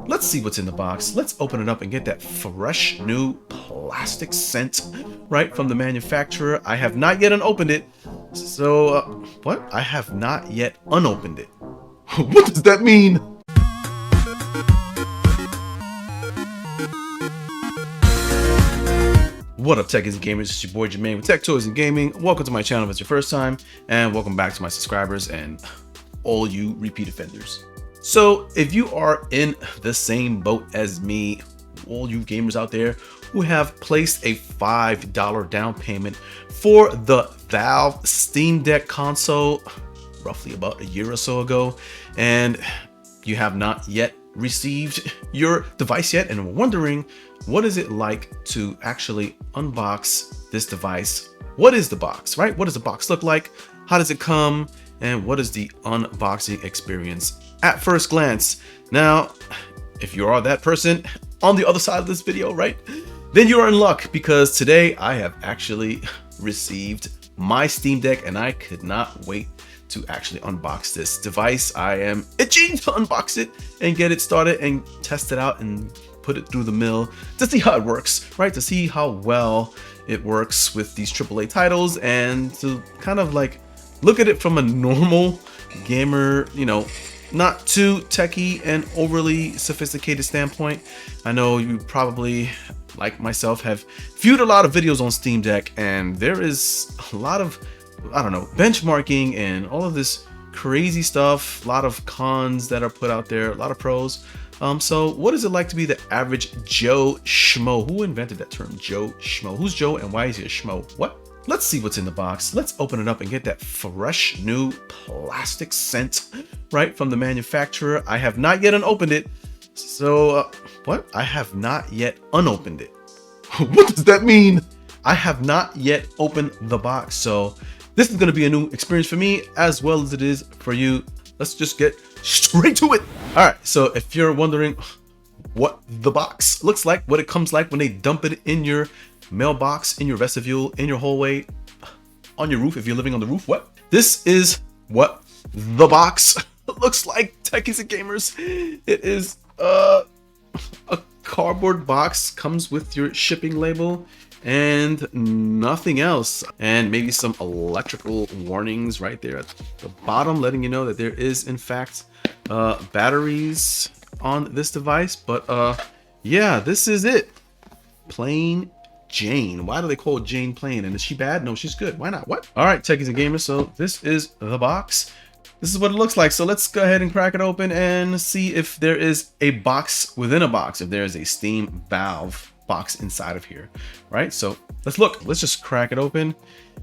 Let's see what's in the box. Let's open it up and get that fresh new plastic scent right from the manufacturer. I have not yet unopened it. So, what? I have not yet unopened it. What does that mean? What up, techies and gamers? It's your boy Jermaine with Tech Toys and Gaming. Welcome to my channel if it's your first time, and welcome back to my subscribers and all you repeat offenders. So if you are in the same boat as me, all you gamers out there who have placed a $5 down payment for the Valve Steam Deck console roughly about a year or so ago, and you have not yet received your device yet and wondering what is it like to actually unbox this device, what is the box, right? What does the box look like? How does it come? And what is the unboxing experience at first glance? Now, if you are that person on the other side of this video, right, then you are in luck, because today I have actually received my Steam Deck and I could not wait to actually unbox this device. I am itching to unbox it and get it started and test it out and put it through the mill to see how it works, right? To see how well it works with these AAA titles and to kind of like look at it from a normal gamer, you know, not too techie and overly sophisticated standpoint. I know you probably, like myself, have viewed a lot of videos on Steam Deck, and there is a lot of, I don't know, benchmarking and all of this crazy stuff, a lot of cons that are put out there, a lot of pros. So what is it like to be the average Joe Schmo? Who invented that term, Joe Schmo? Who's Joe and why is he a Schmo? What? Let's see what's in the box. Let's open it up and get that fresh new plastic scent right from the manufacturer. I have not yet unopened it. So, what? I have not yet unopened it. What does that mean? I have not yet opened the box. So this is going to be a new experience for me as well as it is for you. Let's just get straight to it. All right. So if you're wondering what the box looks like, what it comes like when they dump it in your mailbox, in your vestibule, in your hallway, on your roof, if you're living on the roof, what? This is what the box looks like, techies and gamers. It is a cardboard box, comes with your shipping label and nothing else, and maybe some electrical warnings right there at the bottom letting you know that there is in fact batteries on this device. But yeah, this is it. Plain Jane. Why do they call Jane plain? And is she bad? No, she's good. Why not? What? All right, techies and gamers, so this is the box. This is what it looks like. So let's go ahead and crack it open and see if there is a box within a box, if there is a Steam Valve box inside of here, right? So let's look. Let's just crack it open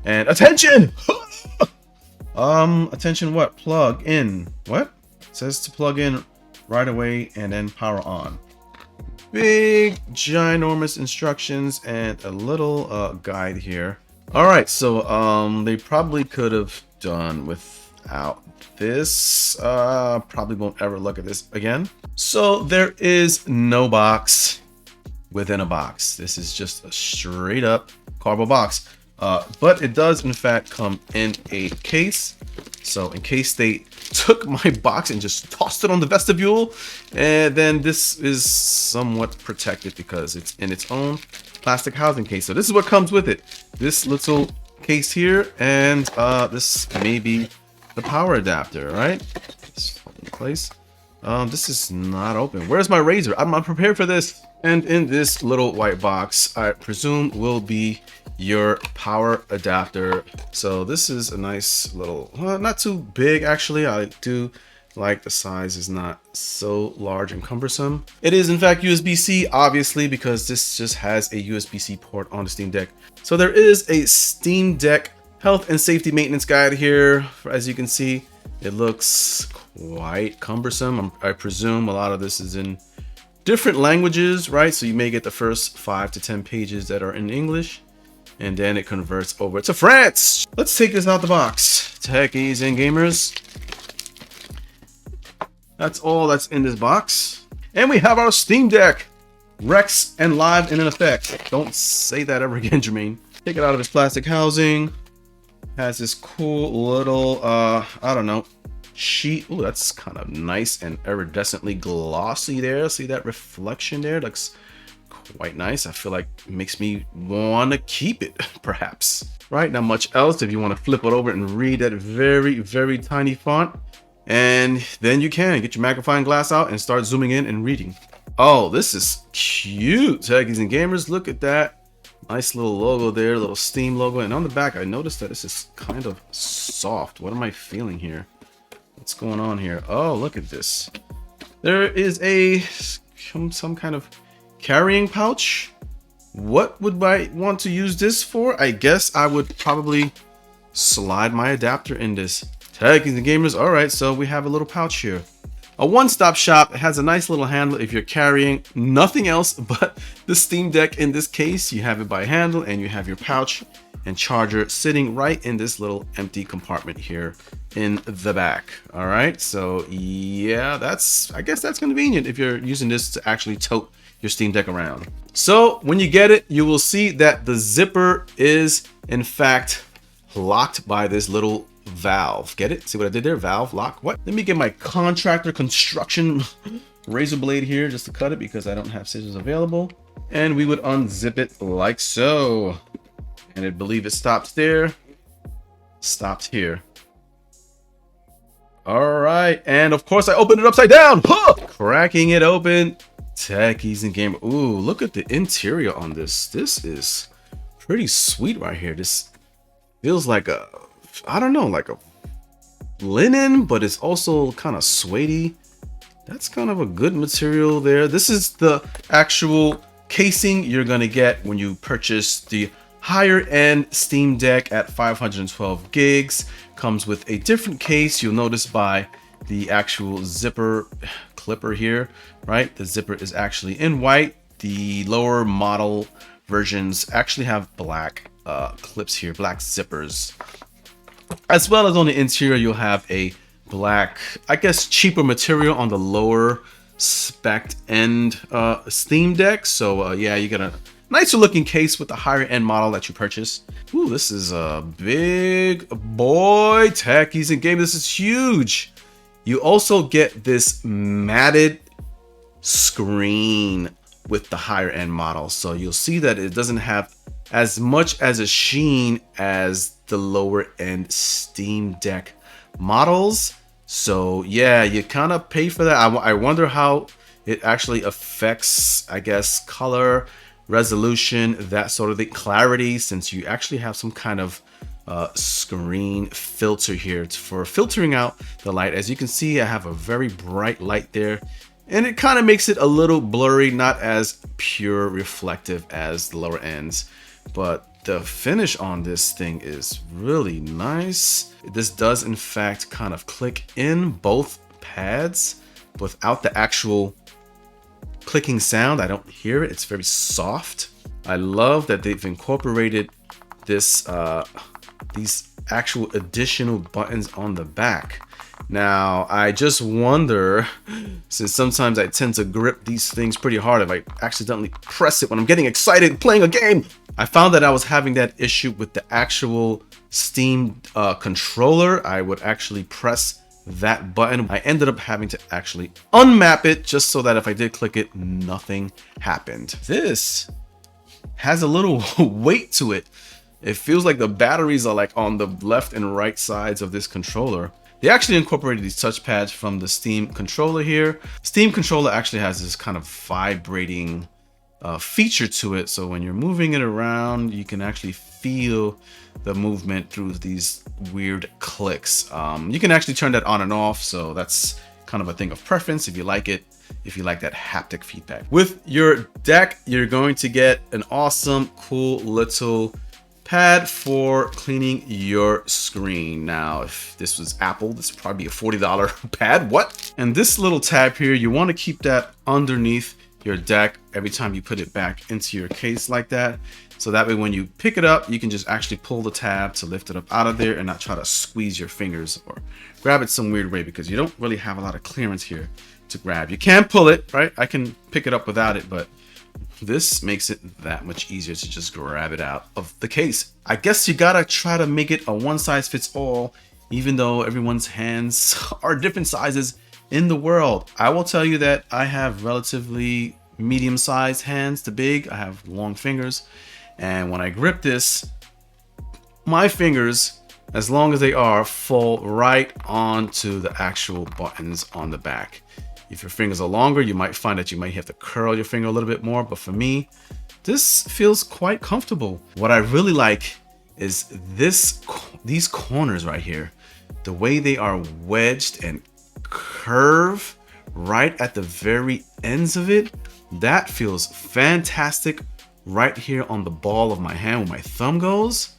and attention. Attention, what? Plug in. What? It says to plug in right away and then power on. Big ginormous instructions and a little guide here. All right, so they probably could have done without this. Probably won't ever look at this again. So there is no box within a box. This is just a straight up cardboard box, but it does in fact come in a case. So in case they took my box and just tossed it on the vestibule, and then this is somewhat protected because it's in its own plastic housing case. So this is what comes with it. This little case here, and this may be the power adapter, right? It's in place. This is not open. Where's my razor? I'm not prepared for this. And in this little white box, I presume will be your power adapter. So this is a nice little, not too big actually. I do like the size is not so large and cumbersome. It is in fact USB-C, obviously, because this just has a USB-C port on the Steam Deck. So there is a Steam Deck health and safety maintenance guide here. As you can see, it looks quite cumbersome. I presume a lot of this is in different languages, right? So you may get the first 5 to 10 pages that are in English, and then it converts over to France. Let's take this out the box, techies and gamers. That's all that's in this box. And we have our Steam Deck, Rex and live and in effect. Don't say that ever again, Jermaine. Take it out of its plastic housing. Has this cool little, I don't know, sheet. Oh, that's kind of nice and iridescently glossy there. See that reflection there? Looks quite nice. I feel like it makes me want to keep it, perhaps. Right, not much else. If you want to flip it over and read that very, very tiny font, and then you can get your magnifying glass out and start zooming in and reading. Oh, this is cute, Techies and Gamers. Look at that. Nice little logo there, little Steam logo. And on the back, I noticed that this is kind of soft. What am I feeling here? What's going on here? Oh, look at this. There is some kind of carrying pouch. What would I want to use this for? I guess I would probably slide my adapter in this. Techies and Gamers. All right, so we have a little pouch here. A one-stop shop. It has a nice little handle if you're carrying nothing else but the Steam Deck. In this case, you have it by handle and you have your pouch and charger sitting right in this little empty compartment here in the back. All right, so yeah, I guess that's convenient if you're using this to actually tote your Steam Deck around. So when you get it, you will see that the zipper is in fact locked by this little valve. Get it? See what I did there? Valve lock. What? Let me get my contractor construction razor blade here just to cut it because I don't have scissors available. And we would unzip it like so. And I believe it stops there. Stopped here. All right. And of course I opened it upside down. Huh! Cracking it open. Techies and Gamers. Ooh, look at the interior on this. This is pretty sweet right here. This feels like I don't know, like a linen, but it's also kind of suede-y. That's kind of a good material there. This is the actual casing you're going to get when you purchase the higher end Steam Deck at 512 gigs. Comes with a different case. You'll notice by the actual zipper clipper here, right? The zipper is actually in white. The lower model versions actually have black clips here, black zippers. As well as on the interior, you'll have a black, I guess, cheaper material on the lower spec end Steam Deck. So yeah, you get a nicer looking case with the higher end model that you purchase. Ooh, this is a big boy, Techies and Gamers. This is huge. You also get this matted screen with the higher end model. So you'll see that it doesn't have as much as a sheen as the lower end Steam Deck models. So yeah, you kind of pay for that. I wonder how it actually affects, I guess, color, resolution, that sort of thing, clarity, since you actually have some kind of screen filter here for filtering out the light. As you can see, I have a very bright light there, and it kind of makes it a little blurry, not as pure reflective as the lower ends. But the finish on this thing is really nice. This does in fact kind of click in both pads without the actual clicking sound. I don't hear it. It's very soft. I love that they've incorporated this these actual additional buttons on the back. Now, I just wonder, since sometimes I tend to grip these things pretty hard if I accidentally press it when I'm getting excited playing a game. I found that I was having that issue with the actual Steam controller. I would actually press that button. I ended up having to actually unmap it just so that if I did click it, nothing happened. This has a little weight to it. It feels like the batteries are like on the left and right sides of this controller. They actually incorporated these touch pads from the Steam controller here. Steam controller actually has this kind of vibrating feature to it. So when you're moving it around, you can actually feel the movement through these weird clicks. You can actually turn that on and off. So that's kind of a thing of preference if you like it, if you like that haptic feedback. With your deck, you're going to get an awesome, cool little pad for cleaning your screen. Now, if this was Apple, this would probably be a $40 pad. What? And this little tab here, you want to keep that underneath your deck every time you put it back into your case like that. So that way when you pick it up, you can just actually pull the tab to lift it up out of there and not try to squeeze your fingers or grab it some weird way, because you don't really have a lot of clearance here to grab. You can pull it, right? I can pick it up without it, but this makes it that much easier to just grab it out of the case. I guess you gotta try to make it a one size fits all even though everyone's hands are different sizes in the world. I will tell you that I have relatively medium-sized hands to big. I have long fingers, and when I grip this, my fingers, as long as they are, fall right onto the actual buttons on the back. If your fingers are longer, you might find that you might have to curl your finger a little bit more, but for me, this feels quite comfortable. What I really like is these corners right here. The way they are wedged and curve right at the very ends of it, that feels fantastic right here on the ball of my hand where my thumb goes.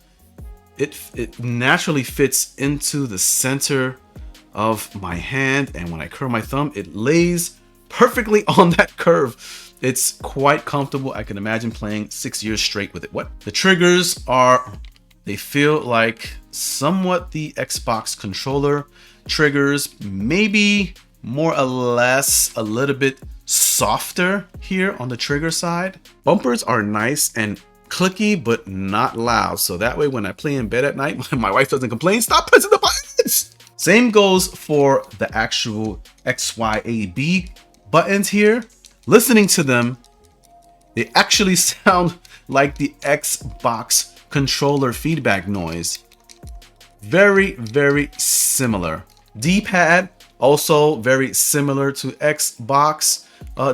It naturally fits into the center of my hand, and when I curl my thumb, it lays perfectly on that curve. It's quite comfortable. I can imagine playing 6 years straight with it. What? The triggers are, they feel like somewhat the Xbox controller triggers, maybe more or less a little bit softer here on the trigger side. Bumpers are nice and clicky, but not loud. So that way when I play in bed at night, my wife doesn't complain, stop pressing the buttons. Same goes for the actual XYAB buttons here. Listening to them, they actually sound like the Xbox controller feedback noise. Very, very similar. D-pad, also very similar to Xbox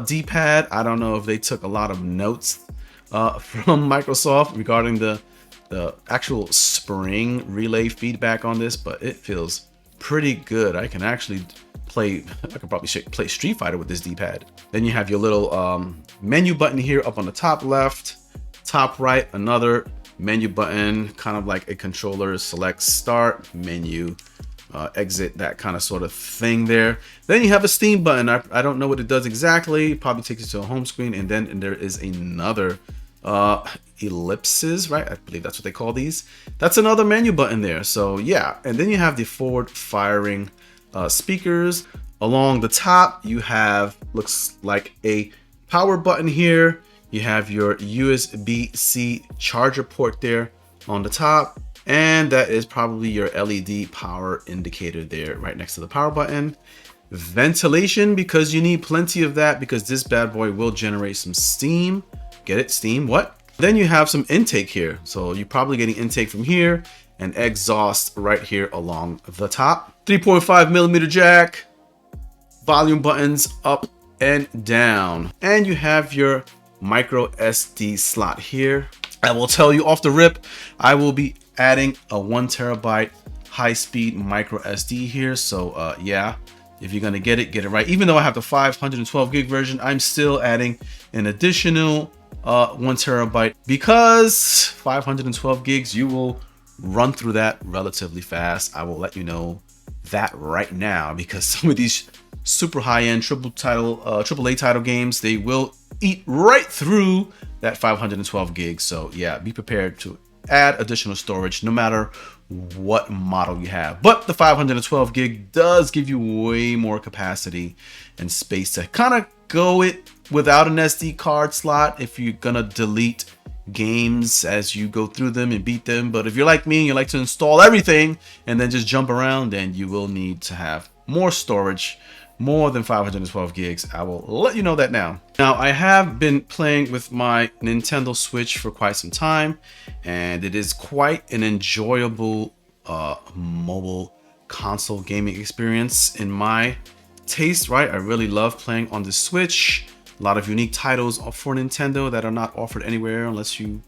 D-pad. I don't know if they took a lot of notes from Microsoft regarding the actual spring relay feedback on this, but it feels pretty good. I can actually play, I could probably play Street Fighter with this D-pad. Then you have your little menu button here up on the top left, top right, another menu button, kind of like a controller. Select start, menu, exit, that kind of sort of thing there. Then you have a Steam button. I don't know what it does exactly. It probably takes you to a home screen, and then there is another ellipses, right? I believe that's what they call these. That's another menu button there. So yeah, and then you have the forward firing speakers. Along the top, you have, looks like a power button here. You have your USB-C charger port there on the top, and that is probably your LED power indicator there right next to the power button. Ventilation, because you need plenty of that, because this bad boy will generate some steam. Get it? Steam, what? Then you have some intake here. So you're probably getting intake from here and exhaust right here along the top. 3.5mm jack, volume buttons up and down. And you have your micro SD slot here. I will tell you off the rip, I will be adding a 1TB high-speed micro SD here. So yeah, if you're gonna get it right. Even though I have the 512 gig version, I'm still adding an additional 1TB, because 512 gigs, you will run through that relatively fast. I will let you know that right now, because some of these super high-end AAA title games, they will eat right through that 512 gigs. So yeah, be prepared to add additional storage no matter what model you have. But the 512 gig does give you way more capacity and space to kind of go it without an SD card slot if you're gonna delete games as you go through them and beat them. But if you're like me and you like to install everything and then just jump around, then you will need to have more storage, more than 512 gigs. I will let you know that now. Now, I have been playing with my Nintendo Switch for quite some time, and it is quite an enjoyable mobile console gaming experience in my taste, right? I really love playing on the Switch. A lot of unique titles for Nintendo that are not offered anywhere unless you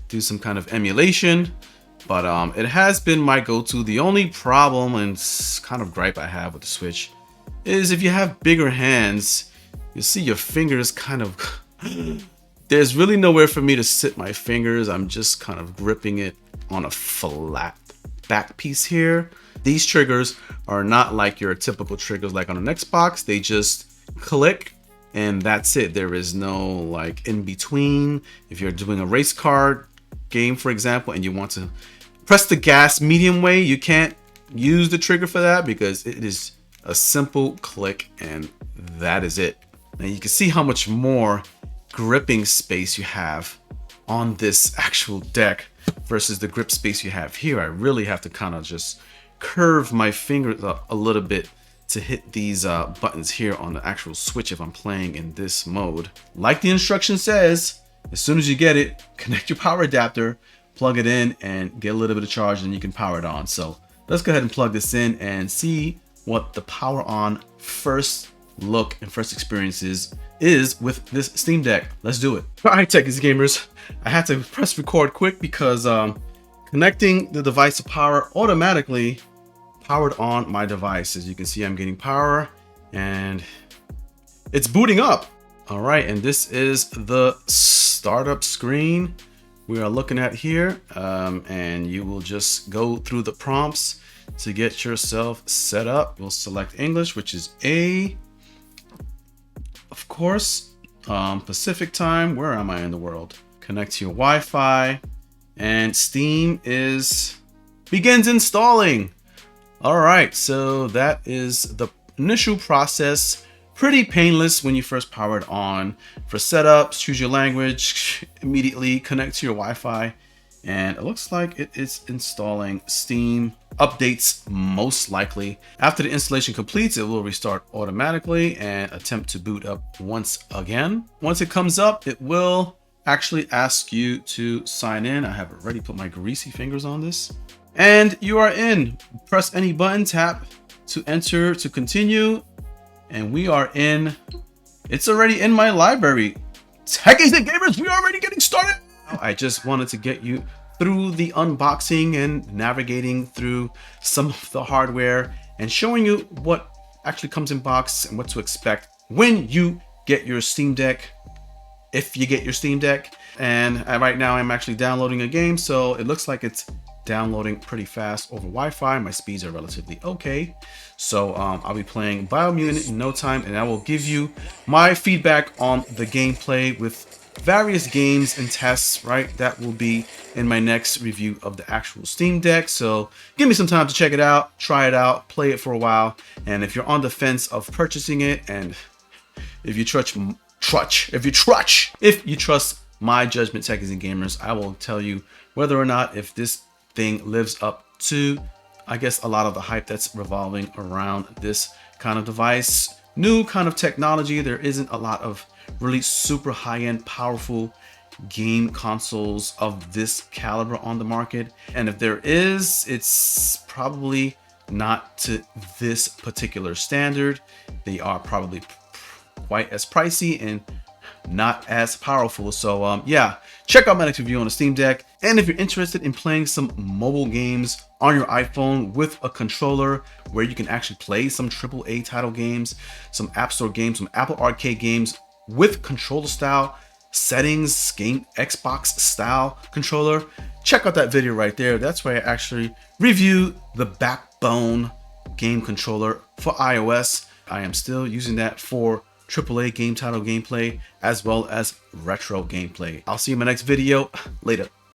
do some kind of emulation. But it has been my go-to. The only problem and kind of gripe I have with the Switch is if you have bigger hands, you see your fingers kind of there's really nowhere for me to sit my fingers. I'm just kind of gripping it on a flat back piece here. These triggers are not like your typical triggers like on an Xbox. They just click and that's it. There is no like in between. If you're doing a race car game, for example, and you want to press the gas medium way, you can't use the trigger for that because it is a simple click and that is it. Now you can see how much more gripping space you have on this actual deck versus the grip space you have here. I really have to kind of just curve my fingers a little bit to hit these buttons here on the actual Switch if I'm playing in this mode. Like the instruction says, as soon as you get it, connect your power adapter, plug it in, and get a little bit of charge, and you can power it on. So let's go ahead and plug this in and see what the power on first look and first experiences is with this Steam Deck. Let's do it. All right, techies gamers, I had to press record quick because connecting the device to power automatically powered on my device. As you can see, I'm getting power and it's booting up. All right, and this is the startup screen we are looking at here, and you will just go through the prompts to get yourself set up. We'll select English, which is A, of course. Pacific time, where am I in the world? Connect to your Wi-Fi, and Steam begins installing. All right, so that is the initial process. Pretty painless when you first power it on. For setups, choose your language, immediately connect to your Wi-Fi, and it looks like it is installing Steam updates most likely. After the installation completes, it will restart automatically and attempt to boot up once again. Once it comes up, it will actually ask you to sign in. I have already put my greasy fingers on this. And you are in. Press any button, tap to enter to continue, and we are in. It's already in my library. Techies and gamers, we are already getting started. I just wanted to get you through the unboxing and navigating through some of the hardware and showing you what actually comes in box and what to expect when you get your Steam Deck, if you get your Steam Deck. And right now I'm actually downloading a game, so it looks like it's downloading pretty fast over Wi-Fi. My speeds are relatively okay. So I'll be playing Biomutant in no time, and I will give you my feedback on the gameplay with various games and tests, right? That will be in my next review of the actual Steam Deck. So give me some time to check it out, try it out, play it for a while. And if you're on the fence of purchasing it, and if you trust my judgment, techies and gamers, I will tell you whether or not if this thing lives up to, I guess, a lot of the hype that's revolving around this kind of device. New kind of technology. There isn't a lot of really super high-end, powerful game consoles of this caliber on the market. And if there is, it's probably not to this particular standard. They are probably quite as pricey and not as powerful. So yeah, check out my next review on the Steam Deck. And if you're interested in playing some mobile games on your iPhone with a controller where you can actually play some AAA title games, some App Store games, some Apple Arcade games with controller style settings, game Xbox style controller, check out that video right there. That's where I actually review the Backbone game controller for iOS. I am still using that for AAA game title gameplay as well as retro gameplay. I'll see you in my next video. Later.